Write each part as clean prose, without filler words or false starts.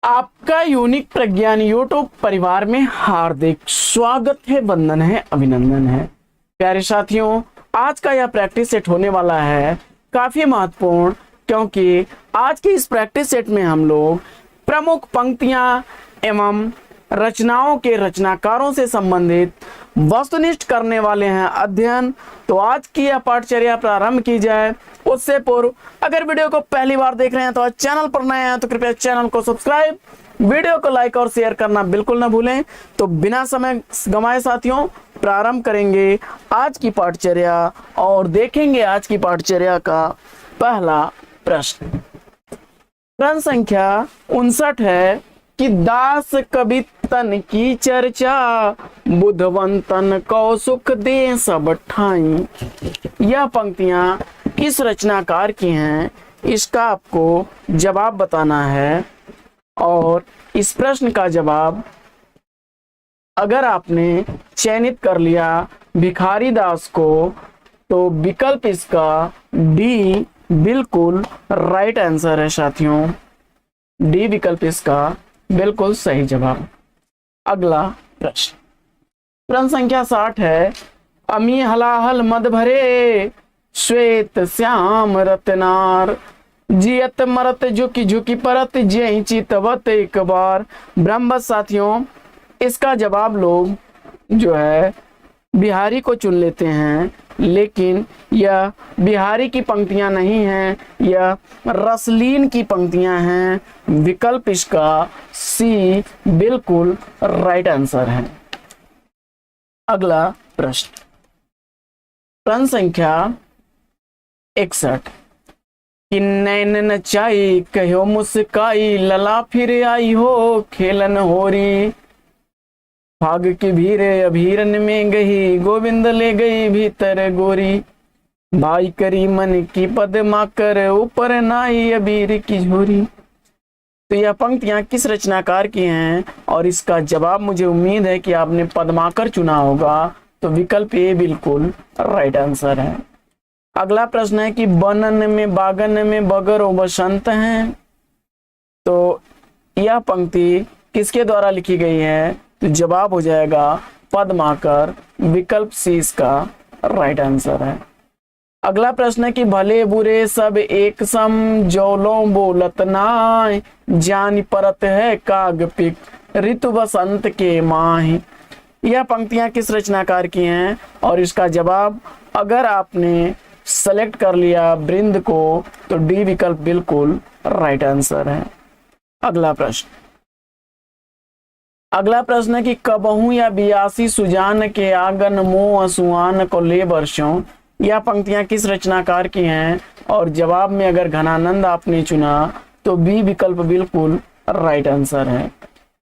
आपका यूनिक प्रज्ञान यूट्यूब परिवार में हार्दिक स्वागत है, वंदन है, अभिनंदन है। प्यारे साथियों, आज का यह प्रैक्टिस सेट होने वाला है काफी महत्वपूर्ण, क्योंकि आज के इस प्रैक्टिस सेट में हम लोग प्रमुख पंक्तियां एवं रचनाओं के रचनाकारों से संबंधित वस्तुनिष्ठ करने वाले हैं अध्ययन। तो आज की यह पाठचर्या प्रारंभ की जाए उससे पूर्व अगर वीडियो को पहली बार देख रहे हैं तो आज चैनल पर नए हैं तो कृपया चैनल को सब्सक्राइब, वीडियो को लाइक और शेयर करना बिल्कुल ना भूलें। तो बिना समय गंवाए साथियों प्रारंभ करेंगे आज की पाठचर्या और देखेंगे आज की पाठचर्या का पहला प्रश्न। प्रश्न संख्या 59 है कि दास कवितन की चर्चा बुधवंतन को सुख दे सब ठाई। यह पंक्तियां किस रचनाकार की हैं, इसका आपको जवाब बताना है। और इस प्रश्न का जवाब अगर आपने चयनित कर लिया भिखारी दास को तो विकल्प इसका डी बिल्कुल राइट आंसर है साथियों। डी विकल्प इसका बिल्कुल सही जवाब। अगला प्रश्न, प्रश्न संख्या 60 है अमी हलाहल मद भरे श्वेत श्याम रतनार जियत मरत झुकी झुकी परत जय चितवत एक बार ब्रह्म। साथियों, इसका जवाब लोग जो है बिहारी को चुन लेते हैं, लेकिन यह बिहारी की पंक्तियां नहीं हैं, यह रसलीन की पंक्तियां हैं। विकल्प इसका सी बिल्कुल राइट आंसर है। अगला प्रश्न, प्रश्न संख्या 61 कि नैन नचाई कहो मुस्काई लला फिर आई हो खेलन होरी भाग की भीरे अभीरन में गई गोविंद ले गई भीतर गोरी भाई करी मन की पद माकर ऊपर नाई अबीर की झोरी। तो यह पंक्तियां किस रचनाकार की हैं और इसका जवाब मुझे उम्मीद है कि आपने पद्माकर चुना होगा। तो विकल्प ए बिल्कुल राइट आंसर है। अगला प्रश्न है कि बनन में बागन में बगर और बसंत हैं। तो यह पंक्ति किसके द्वारा लिखी गई है, तो जवाब हो जाएगा पद्माकर। विकल्प सी इसका राइट आंसर है। अगला प्रश्न है कि भले बुरे सब एक सम जौलों बोलत नाय जान परत है काग पिक ऋतु बसंत के माह। यह पंक्तियां किस रचनाकार की हैं और इसका जवाब अगर आपने सेलेक्ट कर लिया वृंद को तो डी विकल्प बिल्कुल राइट आंसर है। अगला प्रश्न, अगला प्रश्न है कि कबहू या बियासी सुजान के आंगन मोह असुआन को ले वर्षों। यह पंक्तियां किस रचनाकार की हैं और जवाब में अगर घनानंद आपने चुना तो बी विकल्प बिल्कुल राइट आंसर है।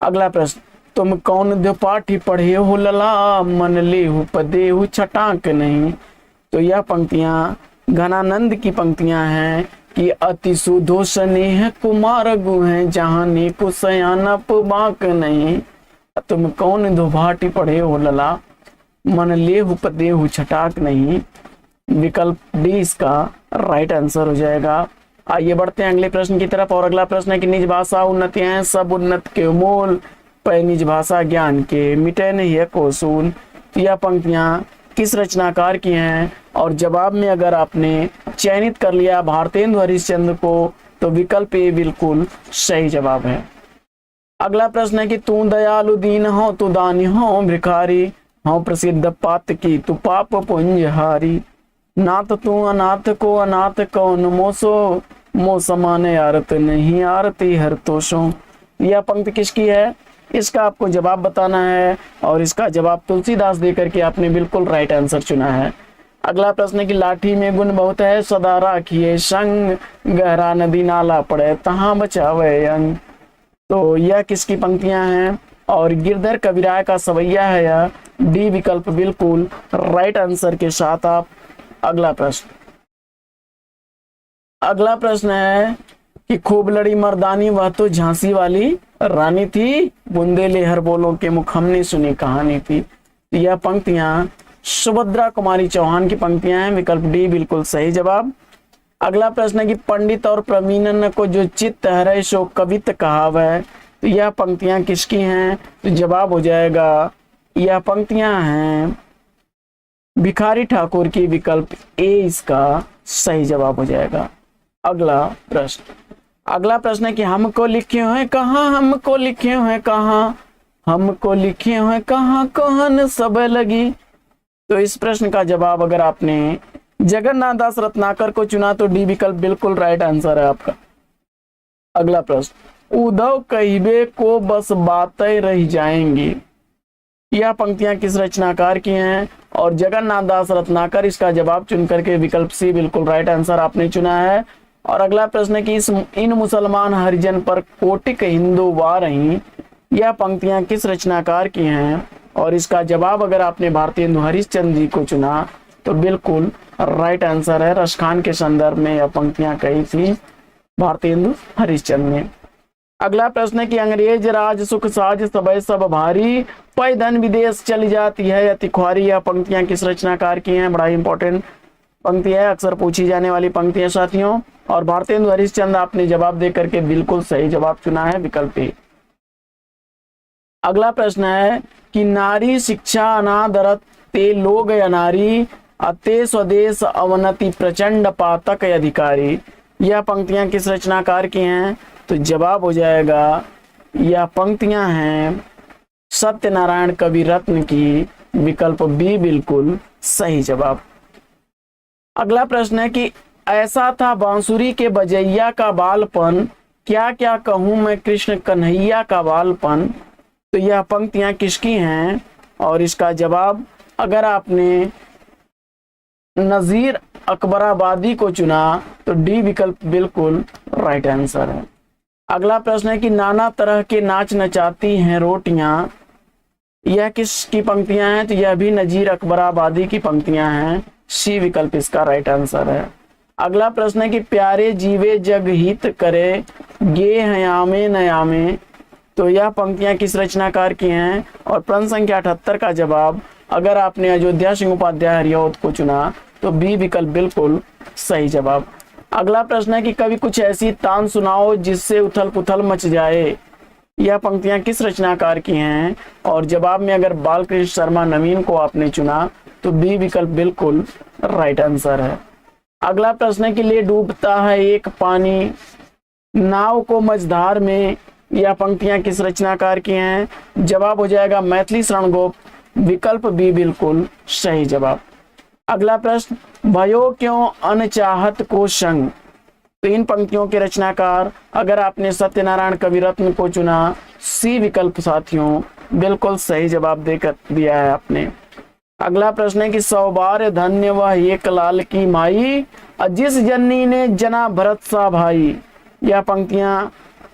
अगला प्रश्न, तुम कौन द्विपाठी पढ़े हो लला मन ले हो पदे हो छटाक नहीं। तो यह पंक्तियां घनानंद की पंक्तियां हैं कि अति सुधो स्नेह कुमार गु हैं जहां ने को सयानप बाक नहीं। तुम कौन दुभाटी पढ़े हो लला मन ले हो पदे हो छटाक नहीं। विकल्प डी इसका राइट आंसर हो जाएगा। आइए बढ़ते हैं अगले प्रश्न की तरफ। और अगला प्रश्न है कि निज भाषा उन्नति है सब उन्नत के मोल पे निज भाषा ज्ञान के मिटे नहीं को सूल। तो यह पंक्तियां किस रचनाकार की हैं और जवाब में अगर आपने चयनित कर लिया भारतेंदु हरिश्चंद्र को तो विकल्प ए बिल्कुल सही जवाब है। अगला प्रश्न है कि तू दयालु दीन हो तू दानी हो भिखारी हो प्रसिद्ध पात की तू पाप पुंजहारी नाथ तू अनाथ को अनाथ कौन मोसो मो समाने आरत नहीं आरती हर तोषो। यह पंक्ति किसकी है, इसका आपको जवाब बताना है और इसका जवाब तुलसीदास देकर के आपने बिल्कुल राइट आंसर चुना है। अगला प्रश्न है कि लाठी में गुण बहुत है सदा राखिए संग गहरा नदी नाला पड़े तहां बचावे अंग। तो यह किसकी पंक्तियां हैं और गिरधर कविराय का सवैया है यह। डी विकल्प बिल्कुल राइट आंसर के साथ आप। अगला प्रश्न, अगला प्रश्न है कि खूब लड़ी मर्दानी वह तो झांसी वाली रानी थी बुंदेले हर बोलों के मुख हमने सुनी कहानी थी। यह पंक्तियां सुभद्रा कुमारी चौहान की पंक्तियां हैं। विकल्प डी बिल्कुल सही जवाब। अगला प्रश्न है कि पंडित और प्रवीणन को जो चित्त हरै सो कवित कहावै। तो यह पंक्तियां किसकी हैं? तो जवाब हो जाएगा यह पंक्तियां हैं भिखारी ठाकुर की। विकल्प ए इसका सही जवाब हो जाएगा। अगला प्रश्न है कि हमको लिखे हुए कहाँ, हमको लिखे हुए कहाँ, हमको लिखे हुए कहाँ कहन सब लगी। तो इस प्रश्न का जवाब अगर आपने जगन्नाथ दास रत्नाकर को चुना तो डी विकल्प बिल्कुल राइट आंसर है आपका। अगला प्रश्न, उद्धव कहिबे को बस बातें रह जाएंगी। यह पंक्तियां किस रचनाकार की हैं? और जगन्नाथ दास रत्नाकर इसका जवाब चुन करके विकल्प सी बिल्कुल राइट आंसर आपने चुना है। और अगला प्रश्न है कि इन मुसलमान हरिजन पर कोटिक हिंदू वार रही। यह पंक्तियां किस रचनाकार की हैं? और इसका जवाब अगर आपने भारतेंदु हरिश्चंद्र जी को चुना तो बिल्कुल राइट आंसर है। रसखान के संदर्भ में यह पंक्तियां कही थी भारतेंदु हरिश्चंद्र ने। अगला प्रश्न है कि अंग्रेज राज सुख साज सबय सब भारी, पै धन विदेश चली जाती है या तिख्वारी। यह पंक्तियां किस रचनाकार की हैं? बड़ा इंपॉर्टेंट पंक्ति है, अक्सर पूछी जाने वाली पंक्ति है साथियों। और भारतेंदु हरिश्चंद्र आपने जवाब दे करके बिल्कुल सही जवाब चुना है, विकल्प ए। अगला प्रश्न है कि नारी शिक्षा अनादरत ते लोग अनारी, अते स्वदेश अवनति प्रचंड पातक अधिकारी। यह पंक्तियां किस रचनाकार की हैं? तो जवाब हो जाएगा यह पंक्तियां हैं सत्यनारायण कवि रत्न की। विकल्प बी बिल्कुल सही जवाब। अगला प्रश्न है कि ऐसा था बांसुरी के बजैया का बालपन, क्या क्या कहूं मैं कृष्ण कन्हैया का बालपन। तो यह पंक्तियां किसकी हैं? और इसका जवाब अगर आपने नजीर अकबराबादी को चुना तो डी विकल्प बिल्कुल राइट आंसर है। अगला प्रश्न है कि नाना तरह के नाच नचाती हैं रोटियां। यह किसकी पंक्तियां हैं? तो यह भी नजीर अकबराबादी की पंक्तियां हैं, सी विकल्प इसका राइट आंसर है। अगला प्रश्न है कि प्यारे जीवे जग हित करे गे हयामे नयामे। तो यह पंक्तियां किस रचनाकार की हैं? और प्रश्न संख्या 78 का जवाब अगर आपने अयोध्या सिंह उपाध्याय हरिऔध को चुना तो बी विकल्प बिल्कुल सही जवाब। अगला प्रश्न है कि कभी कुछ ऐसी तान सुनाओ जिससे उथल पुथल मच जाए। यह पंक्तियां किस रचनाकार की हैं? और जवाब में अगर बालकृष्ण शर्मा नवीन को आपने चुना तो बी विकल्प बिल्कुल राइट आंसर है। अगला प्रश्न है कि ले डूबता है एक पानी नाव को मझधार में। यह पंक्तियां किस रचनाकार की हैं? जवाब हो जाएगा मैथिली शरण गोप। विकल्प बी बिल्कुल सही जवाब। अगला प्रश्न, भयो क्यों अनचाहत को संग। तो इन पंक्तियों के रचनाकार अगर आपने सत्यनारायण कवि रत्न को चुना, सी विकल्प साथियों बिल्कुल सही जवाब देकर दिया है आपने। अगला प्रश्न है कि सौबार धन्य वह एक लाल की माई, जिस जननी ने जना भरत सा भाई। यह पंक्तियां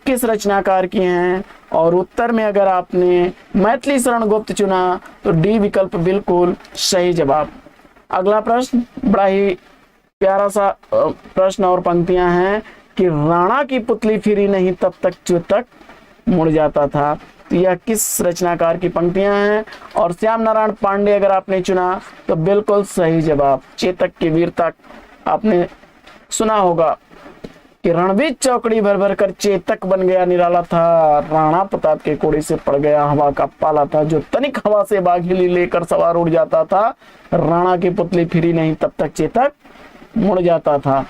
किस रचनाकार की हैं? और उत्तर में अगर आपने मैथिली शरण गुप्त चुना तो डी विकल्प बिल्कुल सही जवाब। अगला प्रश्न बड़ा ही प्यारा सा प्रश्न और पंक्तियां हैं कि राणा की पुतली फिरी नहीं तब तक जो तक मुड़ जाता था। तो यह किस रचनाकार की पंक्तियां हैं? और श्याम नारायण पांडे अगर आपने चुना तो बिल्कुल सही जवाब। चेतक की वीरता आपने सुना होगा कि रणवीर चौकड़ी भर भर कर चेतक बन गया निराला था, राणा प्रताप के कोड़े से पड़ गया हवा का पाला था, जो तनिक हवा से बाघिली लेकर सवार उड़ जाता था, राणा की पुतली फिरी नहीं तब तक चेतक मुड़ जाता था।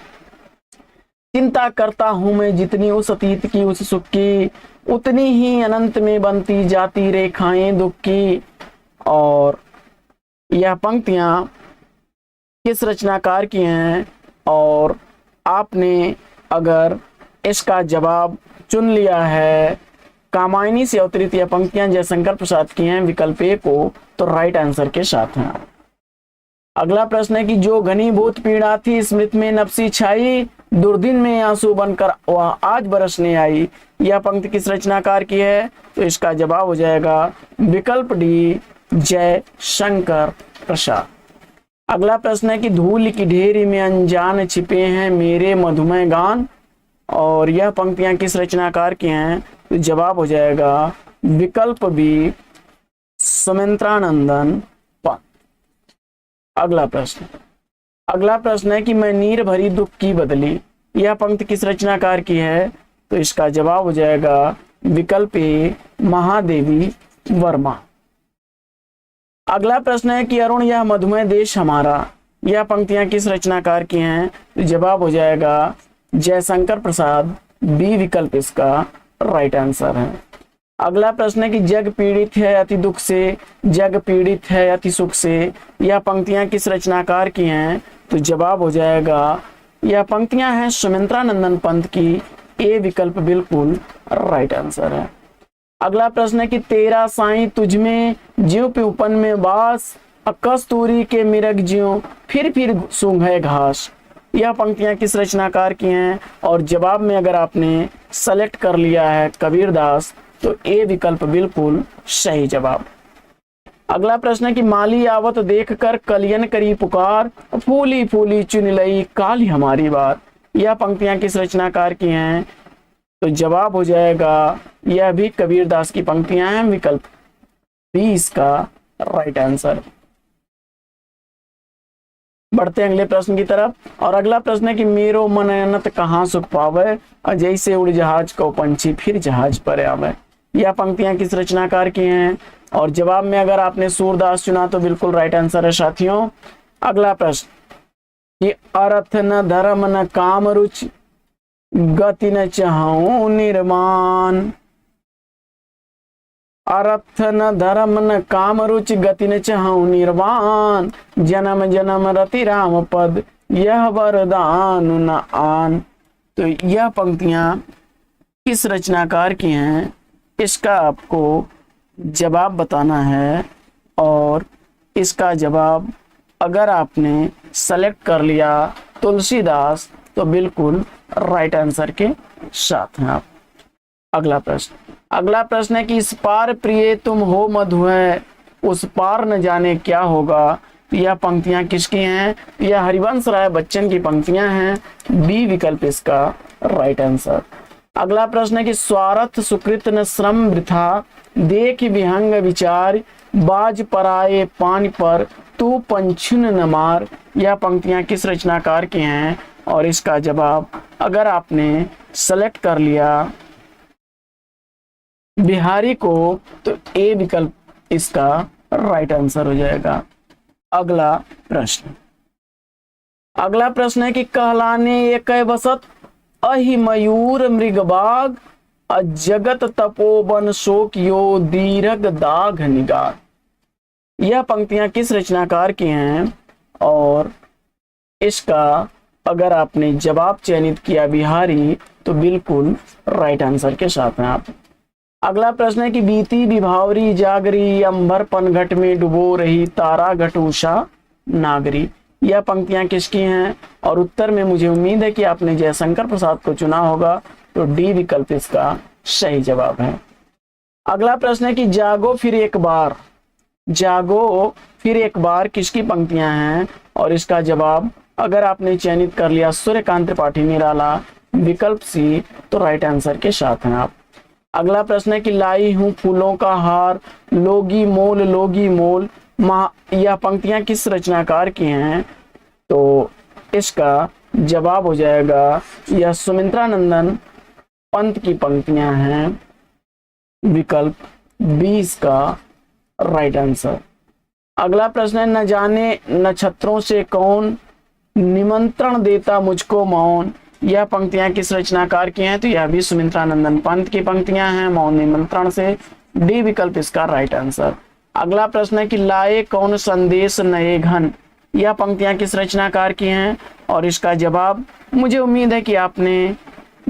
चिंता करता हूं मैं जितनी उस अतीत की उस सुख की, उतनी ही अनंत में बनती जाती रेखाएं दुख की। और यह पंक्तियां किस रचनाकार की हैं? और आपने अगर इसका जवाब चुन लिया है कामायनी से अवतरित यह पंक्तियां जयशंकर प्रसाद की हैं, विकल्प ए को, तो राइट आंसर के साथ हैं। अगला प्रश्न है कि जो घनीभूत पीड़ा थी स्मृति में नफसी छाई, दुर्दिन में आंसू बनकर वह आज बरसने आई। यह पंक्ति किस रचनाकार की है? तो इसका जवाब हो जाएगा विकल्प डी जयशंकर प्रसाद। अगला प्रश्न है कि धूल की ढेरी में अनजान छिपे हैं मेरे मधुमय गान। और यह पंक्तियां किस रचनाकार की हैं? तो जवाब हो जाएगा विकल्प बी सुमित्रानंदन पंत। अगला प्रश्न है कि मैं नीर भरी दुख की बदली। यह पंक्ति किस रचनाकार की है? तो इसका जवाब हो जाएगा विकल्प ए महादेवी वर्मा। अगला प्रश्न है कि अरुण यह मधुमेह देश हमारा, यह पंक्तियां किस रचनाकार की हैं? तो जवाब हो जाएगा जयशंकर प्रसाद, बी विकल्प इसका राइट आंसर है। अगला प्रश्न है कि जग पीड़ित है अति दुख से, जग पीड़ित है अति सुख से, यह पंक्तियां किस रचनाकार की हैं? तो जवाब हो जाएगा यह पंक्तियां हैं सुमित्रा नंदन पंत की, ए विकल्प बिल्कुल राइट आंसर है। अगला प्रश्न है कि तेरा साईं तुझमें ज्यों प्यूपन में वास, कस्तूरी के मिरग ज्यों फिर सूंघे घास, यह पंक्तियां किस रचनाकार की हैं? और जवाब में अगर आपने सेलेक्ट कर लिया है कबीरदास तो ए विकल्प बिल्कुल सही जवाब। अगला प्रश्न है कि माली आवत देख कर कलियन करी पुकार, फूली फूली चुन लई काली हमारी बात, यह पंक्तियां किस रचनाकार की हैं? तो जवाब हो जाएगा यह भी कबीरदास की पंक्तियां हैं, विकल्प बी इसका राइट आंसर। बढ़ते हैं अगले प्रश्न की तरफ और अगला प्रश्न है कि मेरो मन अनत कहाँ सुख पावे, जैसे उड़ जहाज को पंछी फिर जहाज पर आवे, यह पंक्तियां किस रचनाकार की हैं? और जवाब में अगर आपने सूरदास चुना तो बिल्कुल राइट आंसर है साथियों। अगला प्रश्न कि अर्थ न धर्म न काम रुचि, गति न चाहूं निर्माण, अर्थ न धर्म न काम रुचि गति न चाहूं निर्वाण, जन्म जन्म रति राम पद यह वरदान न आन। तो यह पंक्तियां किस रचनाकार की हैं इसका आपको जवाब बताना है और इसका जवाब अगर आपने सेलेक्ट कर लिया तुलसीदास तो बिल्कुल राइट आंसर के साथ हैं आप। अगला प्रश्न है कि इस पार प्रिय तुम हो मधुमेह, उस पार न जाने क्या होगा, यह पंक्तियां किसकी हैं? यह हरिवंश राय बच्चन की पंक्तियां हैं, बी विकल्प इसका राइट आंसर। अगला प्रश्न है कि स्वार्थ सुकृत न श्रम वृथा, देख विहंग विचार बाज पराए पानी पर तू पंछुन न मार, यह पंक्तियां किस रचनाकार की हैं? और इसका जवाब अगर आपने सेलेक्ट कर लिया बिहारी को तो ए विकल्प इसका राइट आंसर हो जाएगा। अगला प्रश्न है कि कहलाने एक वसत अहि मयूर मृगबाग, जगत तपोवन शोक यो दीर्घ दाघ निगार, यह पंक्तियां किस रचनाकार की हैं? और इसका अगर आपने जवाब चयनित किया बिहारी तो बिल्कुल राइट आंसर के साथ हैं आप। अगला प्रश्न है कि बीती विभावरी जागरी, अंबर पनघट में डुबो रही तारा घट उषा नागरी, यह पंक्तियां किसकी हैं? और उत्तर में मुझे उम्मीद है कि आपने जयशंकर प्रसाद को चुना होगा तो डी विकल्प इसका सही जवाब है। अगला प्रश्न है कि जागो फिर एक बार किसकी पंक्तियां हैं? और इसका जवाब अगर आपने चयनित कर लिया सूर्यकांत त्रिपाठी निराला, विकल्प सी तो राइट आंसर के साथ हैं आप। अगला प्रश्न है कि लाई हूं फूलों का हार, लोगी मोल, यह पंक्तियां किस रचनाकार की हैं? तो इसका जवाब हो जाएगा यह सुमित्रा नंदन पंत की पंक्तियां हैं, विकल्प बी इसका राइट आंसर। अगला प्रश्न है न जाने नक्षत्रों से कौन, निमंत्रण देता मुझको मौन, यह पंक्तियां किस रचनाकार की हैं? तो यह भी सुमित्रा नंदन पंत की पंक्तियां हैं, मौन निमंत्रण से, डी विकल्प इसका राइट आंसर। अगला प्रश्न है कि लाए कौन संदेश नए घन, यह पंक्तियां किस रचनाकार की हैं? और इसका जवाब मुझे उम्मीद है कि आपने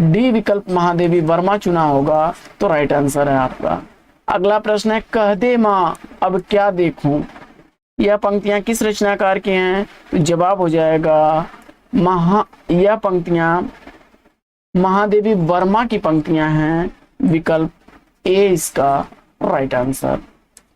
डी विकल्प महादेवी वर्मा चुना होगा तो राइट आंसर है आपका। अगला प्रश्न है कह दे माँ अब क्या देखूं, यह पंक्तियां किस रचनाकार की हैं? तो जवाब हो जाएगा यह पंक्तियां महादेवी वर्मा की पंक्तियां हैं, विकल्प ए इसका राइट आंसर।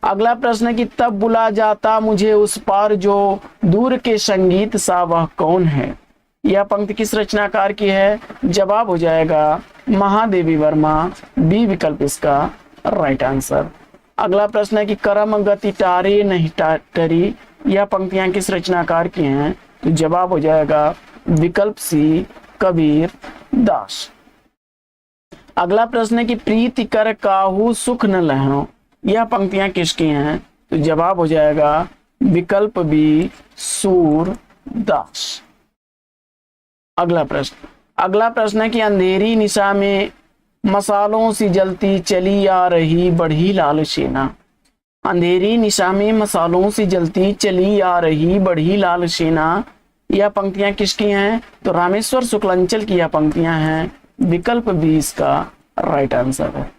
अगला प्रश्न है कि तब बुला जाता मुझे उस पार जो दूर के संगीत सा वह कौन है, यह पंक्ति किस रचनाकार की है? जवाब हो जाएगा महादेवी वर्मा, बी विकल्प इसका राइट आंसर। अगला प्रश्न है कि कर्म गति टारे नहीं टरी, यह पंक्तियां किस रचनाकार की हैं? तो जवाब हो जाएगा विकल्प सी कबीर दास। अगला प्रश्न है कि प्रीति कर काहू सुख न लहरों, यह पंक्तियां किसकी हैं? तो जवाब हो जाएगा विकल्प बी सूरदास। अगला प्रश्न है कि अंधेरी निशा में मसालों सी जलती चली आ रही बढ़ी लाल सेना। अंधेरी निशा में मसालों से जलती चली आ रही बढ़ी लाल सेना, यह पंक्तियां किसकी हैं? तो रामेश्वर शुक्लांचल की यह पंक्तियां हैं। विकल्प बी इसका राइट आंसर है।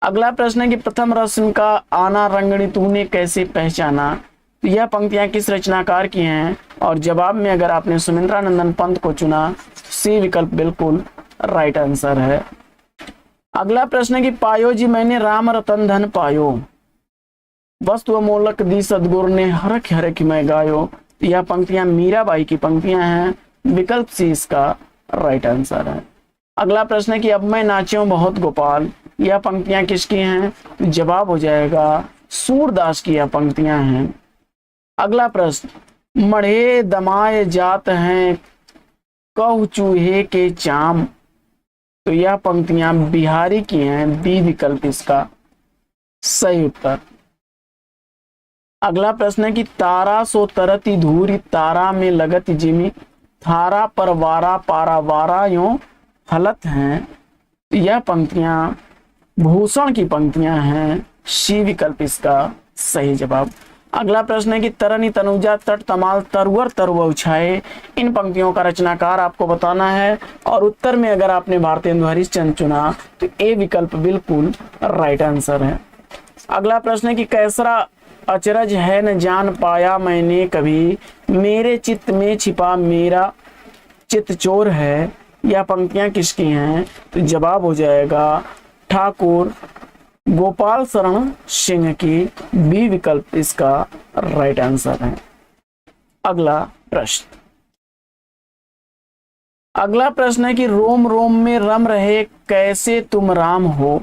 अगला प्रश्न है कि प्रथम रस्म का आना रंगणी तूने कैसे पहचाना, तो यह पंक्तियां किस रचनाकार की हैं? और जवाब में अगर आपने सुमिंद्रानंदन पंत को चुना, सी विकल्प बिल्कुल राइट आंसर है। अगला प्रश्न है कि पायो जी मैंने राम रतन धन पायो, वस्तु अमोलक दी सदगुरु ने हरख हरख में गायो, यह पंक्तियां मीराबाई की पंक्तियां हैं। विकल्प सी इसका राइट आंसर है। अगला प्रश्न है कि अब मैं नाच्यों बहुत गोपाल, यह पंक्तियां किसकी हैं? तो जवाब हो जाएगा सूरदास की यह पंक्तियां हैं। अगला प्रश्न मढ़े दमाए जात हैं कह चूहे के चाम, तो यह पंक्तियां बिहारी की हैं। बी विकल्प इसका सही उत्तर। अगला प्रश्न है कि तारा सो तरती धूरी तारा में लगत जिमी, थारा पर वारा पारा वारा यूं हलत हैं, यह पंक्तियां भूषण की पंक्तियां हैं। सी विकल्प इसका सही जवाब। अगला प्रश्न है कि तरनी तनुजा तट तमाल तरुवर तरुआ उछाए, इन पंक्तियों का रचनाकार आपको बताना है। और उत्तर में अगर आपने भारतेंदु हरिश्चंद्र चुना तो ए विकल्प बिल्कुल राइट आंसर है। अगला प्रश्न है कि कैसरा अचरज है न जान पाया मैंने कभी, मेरे चित्त में छिपा मेरा चित्त चोर है, यह पंक्तियां किसकी हैं? तो जवाब हो जाएगा ठाकुर गोपाल शरण सिंह की। बी विकल्प इसका राइट आंसर है। अगला प्रश्न है कि रोम रोम में रम रहे कैसे तुम राम हो,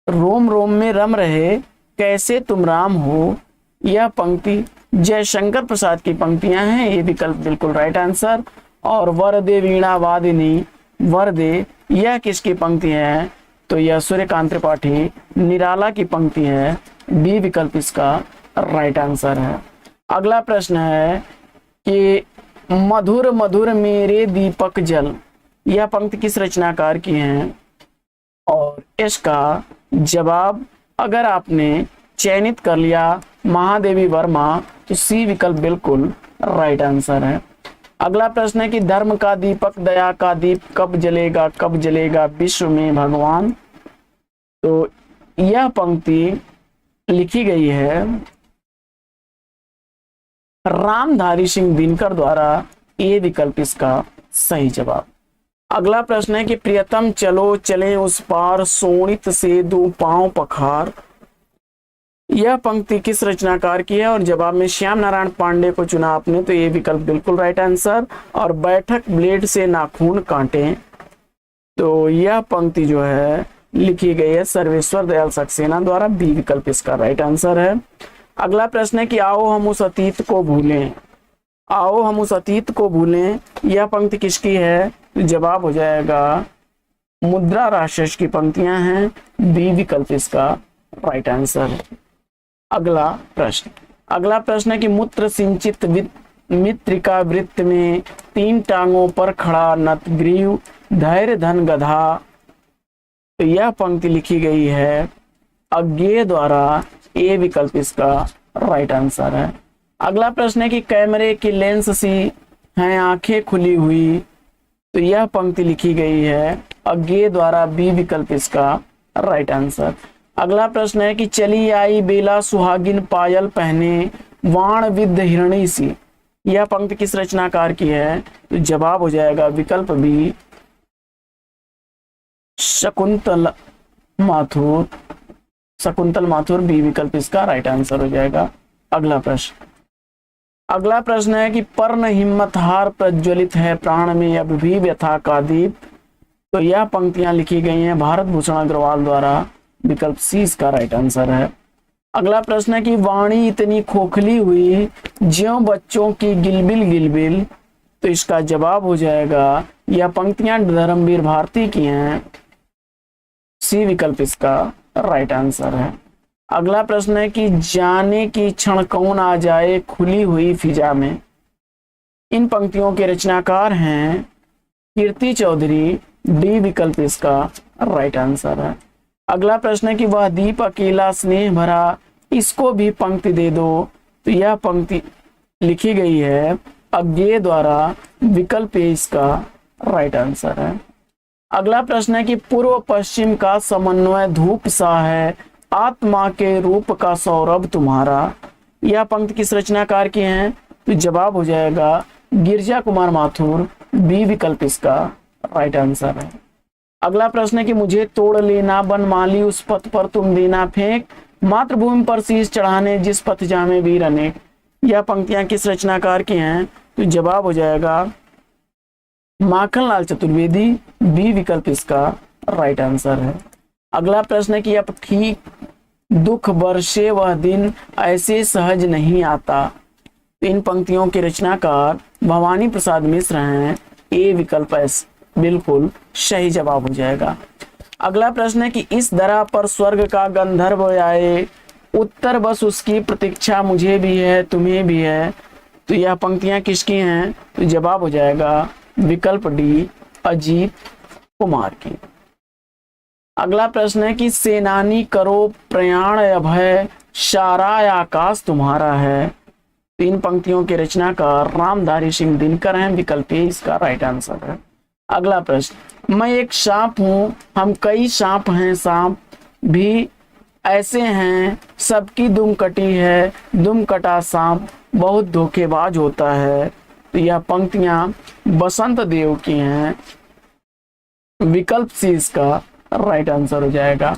रोम रोम में रम रहे कैसे तुम राम हो, यह पंक्ति जयशंकर प्रसाद की पंक्तियां हैं। ये विकल्प बिल्कुल राइट आंसर। और वरदे वीणा वादिनी वरदे, यह किसकी पंक्ति है? तो यह सूर्यकांत त्रिपाठी निराला की पंक्ति है। बी विकल्प इसका राइट आंसर है। अगला प्रश्न है कि मधुर मधुर मेरे दीपक जल, यह पंक्ति किस रचनाकार की है? और इसका जवाब अगर आपने चयनित कर लिया महादेवी वर्मा, तो सी विकल्प बिल्कुल राइट आंसर है। अगला प्रश्न है कि धर्म का दीपक दया का दीप कब जलेगा विश्व में भगवान, तो यह पंक्ति लिखी गई है रामधारी सिंह दिनकर द्वारा। ये विकल्प इसका सही जवाब। अगला प्रश्न है कि प्रियतम चलो चले उस पार सोनित से दो पांव पखार, यह पंक्ति किस रचनाकार की है? और जवाब में श्याम नारायण पांडे को चुना आपने, तो ये विकल्प बिल्कुल राइट आंसर। और बैठक ब्लेड से नाखून काटे, तो यह पंक्ति जो है लिखी गई है सर्वेश्वर दयाल सक्सेना द्वारा। बी विकल्प इसका राइट आंसर है। अगला प्रश्न है कि आओ हम उस अतीत को भूलें, आओ हम उस अतीत को भूलें, यह पंक्ति किसकी है? तो जवाब हो जाएगा मुद्रा राक्षस की पंक्तियां हैं। बी विकल्प इसका राइट आंसर है। अगला प्रश्न है कि मूत्र सिंचित मित्रिका वृत्त में तीन टांगों पर खड़ा नतग्रीव धैर्य धन गधा, तो यह पंक्ति लिखी गई है अज्ञेय द्वारा। ए विकल्प इसका राइट आंसर है। अगला प्रश्न है कि कैमरे की लेंस सी हैं आंखें खुली हुई, तो यह पंक्ति लिखी गई है अज्ञेय द्वारा। बी विकल्प इसका राइट आंसर। अगला प्रश्न है कि चली आई बेला सुहागिन पायल पहने वाण विद्ध हिरणी सी, यह पंक्ति किस रचनाकार की है? तो जवाब हो जाएगा विकल्प बी शकुंतल माथुर। बी विकल्प इसका राइट आंसर हो जाएगा। अगला प्रश्न है कि पर्ण हिम्मत हार प्रज्वलित है प्राण में अब भी व्यथा का दीप, तो यह पंक्तियां लिखी गई हैं भारत भूषण अग्रवाल द्वारा। विकल्प सी इसका राइट आंसर है। अगला प्रश्न है कि वाणी इतनी खोखली हुई ज्यों बच्चों की गिलबिल, तो इसका जवाब हो जाएगा यह पंक्तियां धर्मवीर भारती की हैं। सी विकल्प इसका राइट आंसर है। अगला प्रश्न है कि जाने की क्षण कौन आ जाए खुली हुई फिजा में। इन पंक्तियों के रचनाकार हैं कीर्ति चौधरी। डी विकल्प इसका राइट आंसर है। अगला प्रश्न है कि वह दीप अकेला स्नेह भरा इसको भी पंक्ति दे दो। तो यह पंक्ति लिखी गई है अज्ञेय द्वारा। विकल्प ए इसका राइट आंसर है। अगला प्रश्न है कि पूर्व पश्चिम का समन्वय धूप सा है आत्मा के रूप का सौरभ तुम्हारा। यह पंक्ति किस रचनाकार की है? तो जवाब हो जाएगा गिरजा कुमार माथुर। बी विकल्प इसका राइट आंसर है। अगला प्रश्न है कि मुझे तोड़ लेना बनमाली उस पथ पर तुम देना फेंक मातृभूमि पर शीश चढ़ाने जिस पथ जामे वीर अनेक। यह पंक्तियां किस रचनाकार की हैं? तो जवाब हो जाएगा माखनलाल चतुर्वेदी। बी विकल्प इसका राइट आंसर है। अगला प्रश्न है कि अब ठीक दुख बरसे वह दिन ऐसे सहज नहीं आता। इन पंक्तियों के रचनाकार भवानी प्रसाद मिश्र हैं। ए विकल्प बिल्कुल सही जवाब हो जाएगा। अगला प्रश्न है कि इस दरा पर स्वर्ग का गंधर्व आए उत्तर बस उसकी प्रतीक्षा मुझे भी है तुम्हें भी है। तो यह पंक्तियां किसकी हैं? तो जवाब हो जाएगा विकल्प डी अजीत कुमार की। अगला प्रश्न है कि सेनानी करो प्रयाण अभय सारा आकाश तुम्हारा है। तीन पंक्तियों के रचनाकार रामधारी सिंह दिनकर हैं। विकल्प ए इसका राइट आंसर है। अगला प्रश्न मैं एक सांप हूं हम कई सांप हैं सांप भी ऐसे हैं सबकी दुम कटी है दुम कटा सांप बहुत धोखेबाज होता है। तो यह पंक्तियां बसंत देव की हैं। विकल्प सी इसका राइट आंसर हो जाएगा।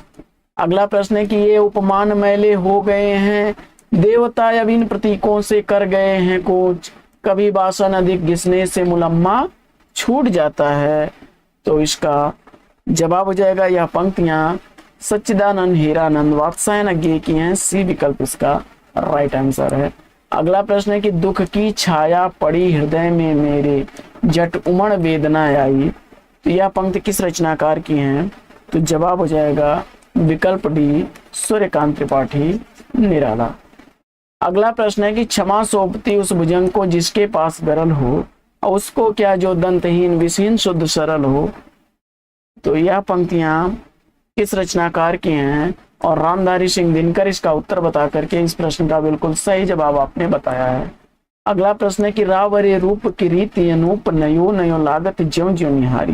अगला प्रश्न है कि ये उपमान मैले हो गए हैं देवता अब इन प्रतीकों से कर गए हैं कोच कभी वासन अधिक घिसने से मुलम्मा छूट जाता है। तो इसका जवाब हो जाएगा यह पंक्तियां सच्चिदानंद हीरानंद वात्सायन अज्ञेय की हैं। सी विकल्प इसका राइट आंसर है। अगला प्रश्न है कि दुख की छाया पड़ी हृदय में मेरे जट उमड़ वेदना आई। तो यह पंक्ति किस रचनाकार की हैं? तो जवाब हो जाएगा विकल्प डी सूर्यकांत त्रिपाठी निराला। अगला प्रश्न है कि क्षमा सौंपती उस भुजंग को जिसके पास गरल हो और उसको क्या जो दंतहीन विषहीन शुद्ध सरल हो। तो यह पंक्तियां किस रचनाकार की हैं? और रामधारी सिंह दिनकर इसका उत्तर बता करके इस प्रश्न का बिल्कुल सही जवाब आपने बताया है। अगला प्रश्न है कि रावरे रूप की रीति अनूप नयो नयो लागत ज्यों ज्यों निहारी।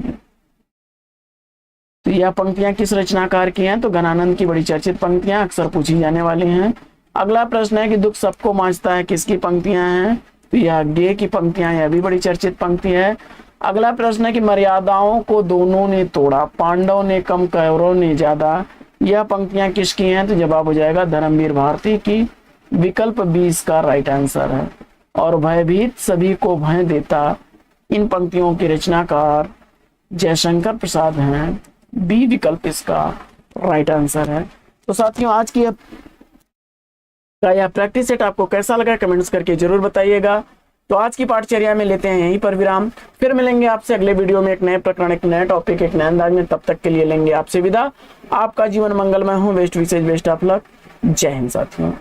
तो यह पंक्तियां किस रचनाकार की हैं? तो घनानंद की बड़ी चर्चित पंक्तियां अक्सर पूछी जाने वाली हैं। अगला प्रश्न है कि दुख सबको मांझता है किसकी पंक्तियां हैं? तो यह अज्ञेय की पंक्तियां, यह भी बड़ी चर्चित पंक्ति है। अगला प्रश्न है कि मर्यादाओं को दोनों ने तोड़ा पांडव ने कम कौरव ने ज्यादा। यह पंक्तियां किसकी हैं? तो जवाब हो जाएगा धर्मवीर भारती की। विकल्प बी इसका राइट आंसर है। और भयभीत सभी को भय देता इन पंक्तियों के रचनाकार जयशंकर प्रसाद हैं। बी विकल्प इसका राइट आंसर है। तो साथियों आज की यह प्रैक्टिस सेट आपको कैसा लगा कमेंट्स करके जरूर बताइएगा। तो आज की पाठचर्या में लेते हैं यहीं पर विराम। फिर मिलेंगे आपसे अगले वीडियो में एक नए प्रकरण एक नए टॉपिक एक नए अंदाज में। तब तक के लिए लेंगे आपसे विदा। आपका जीवन मंगलमय हो। बेस्ट विशेष बेस्ट ऑफ लक। जय हिंद साथियों।